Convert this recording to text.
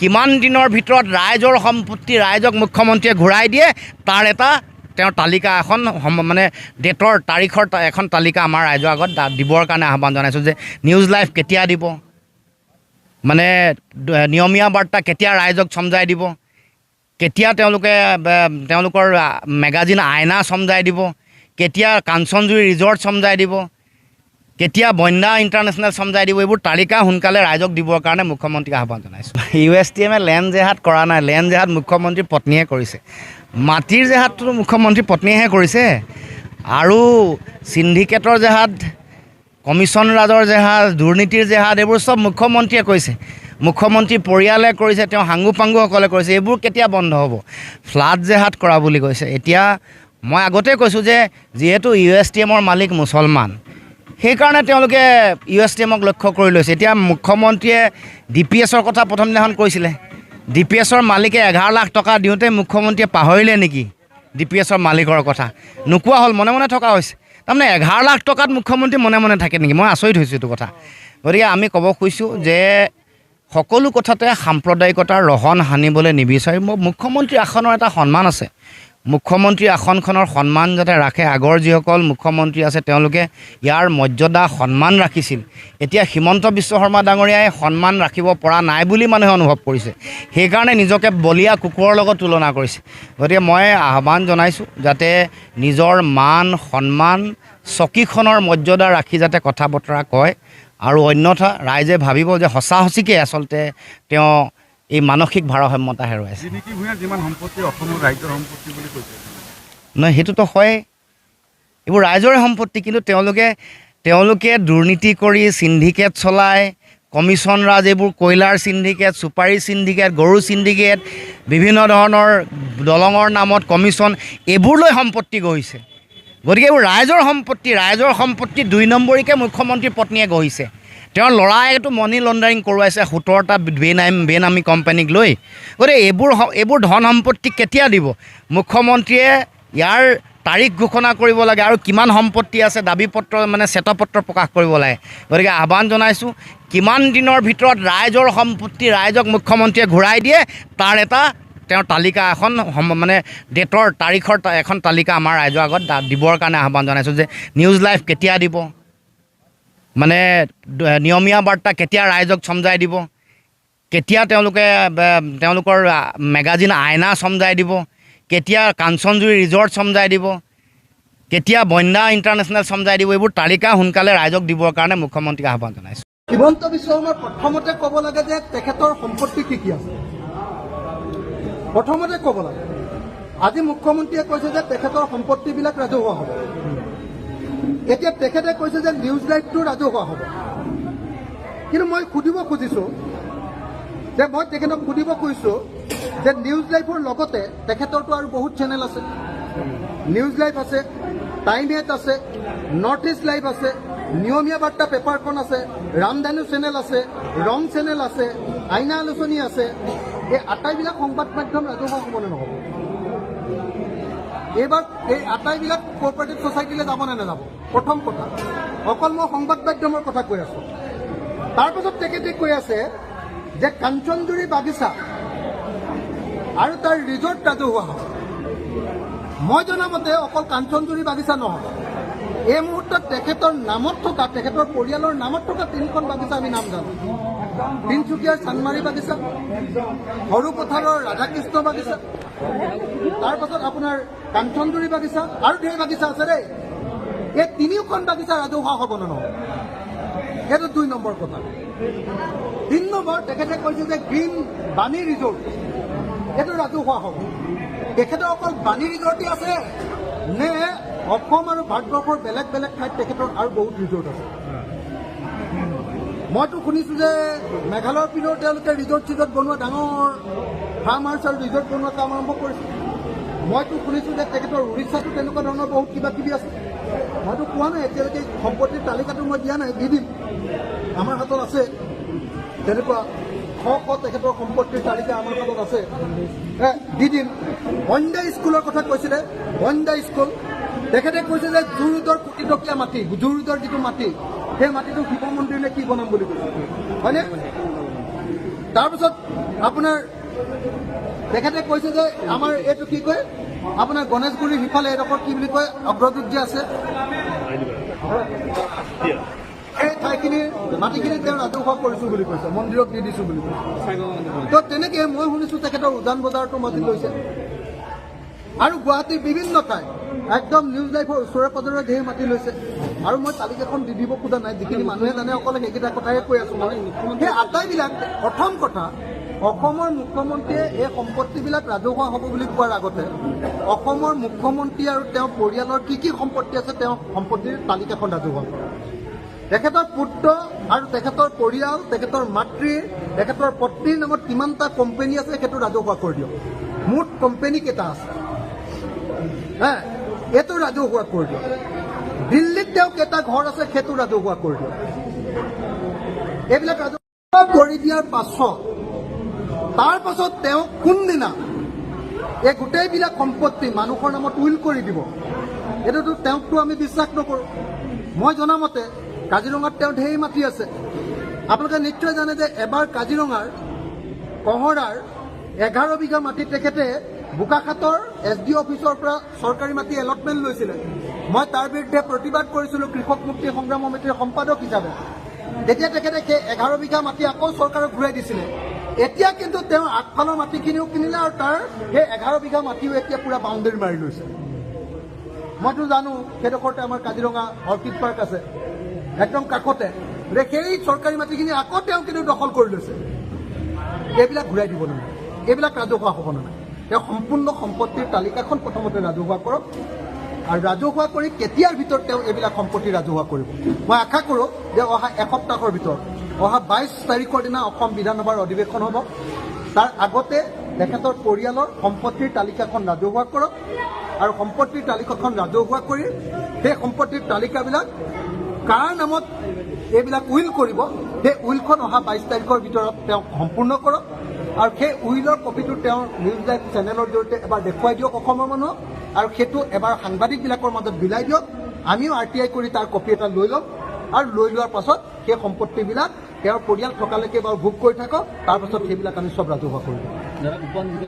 কিমান দিনৰ ভিতৰত ৰাইজৰ সম্পত্তি ৰাইজক মুখ্যমন্ত্ৰীয়ে ঘূৰাই দিয়ে তাৰ এটা তেওঁৰ তালিকা এখন মানে ডেটৰ তাৰিখৰ এখন তালিকা আমাৰ ৰাইজৰ আগত দিবৰ কাৰণে আহ্বান জনাইছোঁ যে নিউজ লাইভ কেতিয়া দিব, মানে নিয়মীয়া বাৰ্তা কেতিয়া ৰাইজক চমজাই দিব, কেতিয়া তেওঁলোকৰ মেগাজিন আইনা চমজাই দিব, কেতিয়া কাঞ্চনজুৰি ৰিজৰ্ট চমজাই দিব, কেতিয়া বন্যা ইণ্টাৰনেশ্যনেল চমজাই দিব, এইবোৰ তালিকা সোনকালে ৰাইজক দিবৰ কাৰণে মুখ্যমন্ত্ৰীক আহ্বান জনাইছোঁ। USTMে লেণ্ড জেহাদ কৰা নাই, লেণ্ড জেহাদ মুখ্যমন্ত্ৰীৰ পত্নীয়ে কৰিছে। মাটিৰ জেহাদটো মুখ্যমন্ত্ৰীৰ পত্নীয়েহে কৰিছে। আৰু চিণ্ডিকেটৰ জেহাদ, কমিশ্যন ৰাজৰ জেহাদ, দুৰ্নীতিৰ জেহাদ, এইবোৰ চব মুখ্যমন্ত্ৰীয়ে কৰিছে। মুখ্যমন্ত্ৰীৰ পৰিয়ালে কৰিছে, তেওঁ সাংগু পাংগুসকলে কৰিছে। এইবোৰ কেতিয়া বন্ধ হ'ব? ফ্লাড জেহাদ কৰা বুলি কৈছে। এতিয়া মই আগতে কৈছোঁ যে যিহেতু USTMৰ মালিক মুছলমান, সেইকাৰণে তেওঁলোকে USTMক লক্ষ্য কৰি লৈছে। এতিয়া মুখ্যমন্ত্ৰীয়ে DPSৰ কথা প্ৰথম দিনাখন কৈছিলে। DPSৰ মালিকে 11 লাখ টকা দিওঁতে মুখ্যমন্ত্ৰীয়ে পাহৰিলে নেকি DPSৰ মালিকৰ কথা? নোকোৱা হ'ল, মনে মনে থকা হৈছে। তাৰমানে 11 লাখ টকাত মুখ্যমন্ত্ৰী মনে মনে থাকে নেকি? মই আচৰিত হৈছোঁ এইটো কথা। গতিকে আমি ক'ব খুজিছোঁ যে সকলো কথাতে সাম্প্ৰদায়িকতাৰ ৰহণ সানিবলৈ নিবিচাৰি মুখ্যমন্ত্ৰী আসনৰ এটা সন্মান আছে। মুখ্যমন্ত্ৰী আসনখনৰ সন্মান যাতে ৰাখে। আগৰ যিসকল মুখ্যমন্ত্ৰী আছে তেওঁলোকে ইয়াৰ মৰ্যাদা সন্মান ৰাখিছিল। এতিয়া হিমন্ত বিশ্ব শৰ্মা ডাঙৰীয়াই সন্মান ৰাখিব পৰা নাই বুলি মানুহে অনুভৱ কৰিছে। সেইকাৰণে নিজকে বলীয়া কুকুৰৰ লগত তুলনা কৰিছে। গতিকে মই আহ্বান জনাইছোঁ যাতে নিজৰ মান সন্মান চকীখনৰ মৰ্যাদা ৰাখি যাতে কথা বতৰা কয়, আৰু অন্যথা ৰাইজে ভাবিব যে সঁচা সঁচিকৈ আচলতে তেওঁ এই মানসিক ভাৰসাম্যতা হেৰুৱাইছে। নহয়, সেইটোতো হয়, এইবোৰ ৰাইজৰে সম্পত্তি। কিন্তু তেওঁলোকে দুৰ্নীতি কৰি চিণ্ডিকেট চলায়, কমিশ্যন ৰাজ, এইবোৰ কয়লাৰ চিণ্ডিকেট, চুপাৰী চিণ্ডিকেট, গৰু চিণ্ডিকেট, বিভিন্ন ধৰণৰ দলঙৰ নামত কমিশ্যন, এইবোৰ লৈ সম্পত্তি গঢ়িছে। গতিকে এইবোৰ ৰাইজৰ সম্পত্তি 2 নম্বৰীকৈ মুখ্যমন্ত্ৰীৰ পত্নীয়ে গঢ়িছে। তেওঁৰ ল'ৰাইতো মানি লণ্ডাৰিং কৰোৱাইছে 17টা বেনামী কোম্পানীক লৈ। গতিকে এইবোৰ ধন সম্পত্তি কেতিয়া দিব? মুখ্যমন্ত্ৰীয়ে ইয়াৰ তাৰিখ ঘোষণা কৰিব লাগে, আৰু কিমান সম্পত্তি আছে দাবী পত্ৰ মানে শ্বেতপত্ৰ প্ৰকাশ কৰিব লাগে। গতিকে আহ্বান জনাইছোঁ, কিমান দিনৰ ভিতৰত ৰাইজৰ সম্পত্তি ৰাইজক মুখ্যমন্ত্ৰীয়ে ঘূৰাই দিয়ে তাৰ এটা তেওঁৰ তালিকা এখন মানে ডেটৰ তাৰিখৰ এখন তালিকা আমাৰ ৰাইজৰ আগত দিবৰ কাৰণে আহ্বান জনাইছোঁ যে নিউজ লাইভ কেতিয়া দিব, মানে নিয়মীয়া বাৰ্তা কেতিয়া ৰাইজক চমজাই দিব, কেতিয়া তেওঁলোকৰ মেগাজিন আইনা চমজাই দিব, কেতিয়া কাঞ্চনজুৰি ৰিজৰ্ট চমজাই দিব, কেতিয়া বন্যা ইণ্টাৰনেশ্যনেল চমজাই দিব, এইবোৰ তালিকা সোনকালে ৰাইজক দিবৰ কাৰণে মুখ্যমন্ত্ৰীক আহ্বান জনাইছোঁ। হিমন্ত বিশ্ব শৰ্মাৰ প্ৰথমতে ক'ব লাগে যে তেখেতৰ সম্পত্তি কি আছে, প্ৰথমতে ক'ব লাগে। আজি মুখ্যমন্ত্ৰীয়ে কৈছে যে তেখেতৰ সম্পত্তিবিলাক ৰাজহুৱা হ'ব। এতিয়া তেখেতে কৈছে যে নিউজ লাইভটো ৰাজহুৱা হ'ব। কিন্তু মই সুধিব খুজিছোঁ যে নিউজ লাইভৰ লগতে তেখেতৰতো আৰু বহুত চেনেল আছে। নিউজ লাইভ আছে, টাইম 8 আছে, নৰ্থ ইষ্ট লাইভ আছে, নিয়মীয়া বাৰ্তা পেপাৰখন আছে, ৰামধেনু চেনেল আছে, ৰং চেনেল আছে, আইনা আলোচনী আছে। এই আটাইবিলাক সংবাদ মাধ্যম ৰাজহুৱা হ'বনে নহ'ব? এইবাৰ এই আটাইবিলাক কোঅপাৰেটিভ ছ'চাইটিলৈ যাবনে নাযাব? প্ৰথম কথা, অকল মই সংবাদ মাধ্যমৰ কথা কৈ আছোঁ। তাৰপাছত তেখেতে কৈ আছে যে কাঞ্চনজুৰি বাগিচা আৰু তাৰ ৰিজৰ্ট ৰাজহুৱা হ'ব। মই জনামতে অকল কাঞ্চনজুৰি বাগিচা নহয়, এই মুহূৰ্তত তেখেতৰ নামত থকা, তেখেতৰ পৰিয়ালৰ নামত থকা 3খন বাগিচা আমি নাম জানো। তিনিচুকীয়াৰ চানমাৰী বাগিচা, সৰুপথাৰৰ ৰাধাকৃষ্ণ বাগিচা, তাৰপাছত আপোনাৰ কাঞ্চনজুৰি বাগিচা, আৰু ঢেৰ বাগিচা আছে দেই। এই 3খন বাগিচা ৰাজহুৱা হ'ব নে নহয়, সেইটো 2 নম্বৰ কথা। 3 নম্বৰ, তেখেতে কৈছে যে গ্ৰীণ বাণী ৰিজৰ্ট এইটো ৰাজহুৱা হ'ব। তেখেতৰ অকল বাণী ৰিজৰ্টেই আছে নে অসম আৰু ভাৰতবৰ্ষৰ বেলেগ বেলেগ ঠাইত তেখেতৰ আৰু বহুত ৰিজৰ্ট আছে? মইতো শুনিছোঁ যে মেঘালয়ৰ পিনেও তেওঁলোকে ৰিজৰ্ট বনোৱা, ডাঙৰ ফাৰ্ম হাউচ আৰু ৰিজৰ্ট বনোৱা কাম আৰম্ভ কৰিছে। মইতো শুনিছোঁ যে তেখেতৰ উৰিষ্যাতো তেনেকুৱা ধৰণৰ বহুত কিবা কিবি আছে। মইতো কোৱা নাই, এতিয়ালৈকে সম্পত্তিৰ তালিকাটো মই দিয়া নাই, দি দিম। আমাৰ হাতত আছে তেনেকুৱা শ তেখেতৰ সম্পত্তিৰ তালিকা আমাৰ হাতত আছে, দি দিম। বন্দা স্কুলৰ কথা কৈছিলে, বন্দা স্কুল তেখেতে কৈছে যে জুৰুডৰ কোটিটকীয়া মাটি, জুৰুডৰ যিটো মাটি, সেই মাটিটো শিৱ মন্দিৰলৈ কি বনাম বুলি কৈছে, হয়নে? তাৰপিছত আপোনাৰ তেখেতে কৈছে যে আমাৰ এইটো কি কয় আপোনাৰ গণেশগুৰিৰ সিফালে এডোখৰ কি বুলি কয় অগ্ৰদূত যে আছে সেই ঠাইখিনিৰ মাটিখিনি তেওঁ ৰাজহুৱা কৰিছোঁ বুলি কৈছে, মন্দিৰক দি দিছোঁ বুলি কৈছে। তো তেনেকৈ মই শুনিছোঁ তেখেতৰ উজান বজাৰতো মাটি লৈছে আৰু গুৱাহাটীৰ বিভিন্ন ঠাই একদম নিউজ লাইভৰ ওচৰে পাজৰে ধেৰ মাটি লৈছে আৰু মই তালিকাখন দি দিব খোজা নাই, যিখিনি মানুহে জানে অকল সেইকেইটা কথাহে কৈ আছোঁ। মই সেই আটাইবিলাক প্ৰথম কথা অসমৰ মুখ্যমন্ত্ৰীয়ে এই সম্পত্তিবিলাক ৰাজহুৱা হ'ব বুলি কোৱাৰ আগতে অসমৰ মুখ্যমন্ত্ৰী আৰু তেওঁৰ পৰিয়ালৰ কি কি সম্পত্তি আছে তেওঁ সম্পত্তিৰ তালিকাখন ৰাজহুৱা কৰে। তেখেতৰ পুত্ৰ আৰু তেখেতৰ পৰিয়াল, তেখেতৰ মাতৃ, তেখেতৰ পত্নীৰ নামত কিমানটা কোম্পানী আছে সেইটো ৰাজহুৱা কৰি দিয়ক। মুঠ কোম্পানী কেইটা আছে এইটো ৰাজহুৱা কৰি দিয়ক। দিল্লীত তেওঁ কেইটা ঘৰ আছে সেইটো ৰাজহুৱা কৰি দিয়ক। এইবিলাক ৰাজহুৱা কৰি দিয়াৰ পাছত তাৰ পাছত তেওঁ কোনদিনা এই গোটেইবিলাক সম্পত্তি মানুহৰ নামত উইল কৰি দিব এইটোতো তেওঁকতো আমি বিশ্বাস নকৰোঁ। মই জনামতে কাজিৰঙাত তেওঁ ঢেৰ মাটি আছে। আপোনালোকে নিশ্চয় জানে যে এবাৰ কাজিৰঙাৰ কহৰাৰ 11 বিঘা মাটি তেখেতে বোকাখাতৰ SDO অফিচৰ পৰা চৰকাৰী মাটি এলটমেণ্ট লৈছিলে। মই তাৰ বিৰুদ্ধে প্ৰতিবাদ কৰিছিলোঁ কৃষক মুক্তি সংগ্ৰাম সমিতিৰ সম্পাদক হিচাপে। তেতিয়া তেখেতে সেই 11 বিঘা মাটি আকৌ চৰকাৰক ঘূৰাই দিছিলে। এতিয়া কিন্তু তেওঁ আগফালৰ মাটিখিনিও কিনিলে আৰু তাৰ সেই 11 বিঘা মাটিও এতিয়া পুৰা বাউণ্ডেৰী মাৰি লৈছে। মইতো জানো সেইডোখৰতে আমাৰ কাজিৰঙা অৰ্কিড পাৰ্ক আছে একদম কাষতে, সেই চৰকাৰী মাটিখিনি আকৌ তেওঁ কিন্তু দখল কৰি লৈছে। এইবিলাক ঘূৰাই দিব নালাগে, এইবিলাক ৰাজহুৱা হ'ব নালাগে। তেওঁ সম্পূৰ্ণ সম্পত্তিৰ তালিকাখন প্ৰথমতে ৰাজহুৱা কৰক আৰু ৰাজহুৱা কৰি কেতিয়াৰ ভিতৰত তেওঁ এইবিলাক সম্পত্তি ৰাজহুৱা কৰিব। মই আশা কৰোঁ যে অহা এসপ্তাহৰ ভিতৰত অহা 22 তাৰিখৰ দিনা অসম বিধানসভাৰ অধিৱেশন হ'ব। তাৰ আগতে তেখেতৰ পৰিয়ালৰ সম্পত্তিৰ তালিকাখন ৰাজহুৱা কৰক আৰু সম্পত্তিৰ তালিকাখন ৰাজহুৱা কৰি সেই সম্পত্তিৰ তালিকাবিলাক কাৰ নামত এইবিলাক উইল কৰিব সেই উইলখন অহা 22 তাৰিখৰ ভিতৰত তেওঁ সম্পূৰ্ণ কৰক আৰু সেই উইলৰ কপিটো তেওঁৰ নিউজ লাইভ চেনেলৰ জৰিয়তে এবাৰ দেখুৱাই দিয়ক অসমৰ মানুহক আৰু সেইটো এবাৰ সাংবাদিকবিলাকৰ মাজত বিলাই দিয়ক। আমিও RTI কৰি তাৰ কপি এটা লৈ ল'ম আৰু লৈ লোৱাৰ পাছত সেই সম্পত্তিবিলাক তেওঁৰ পৰিয়াল থকালৈকে বাৰু ভোগ কৰি থাকক, তাৰপাছত সেইবিলাক আমি চব ৰাজহুৱা কৰি দিম।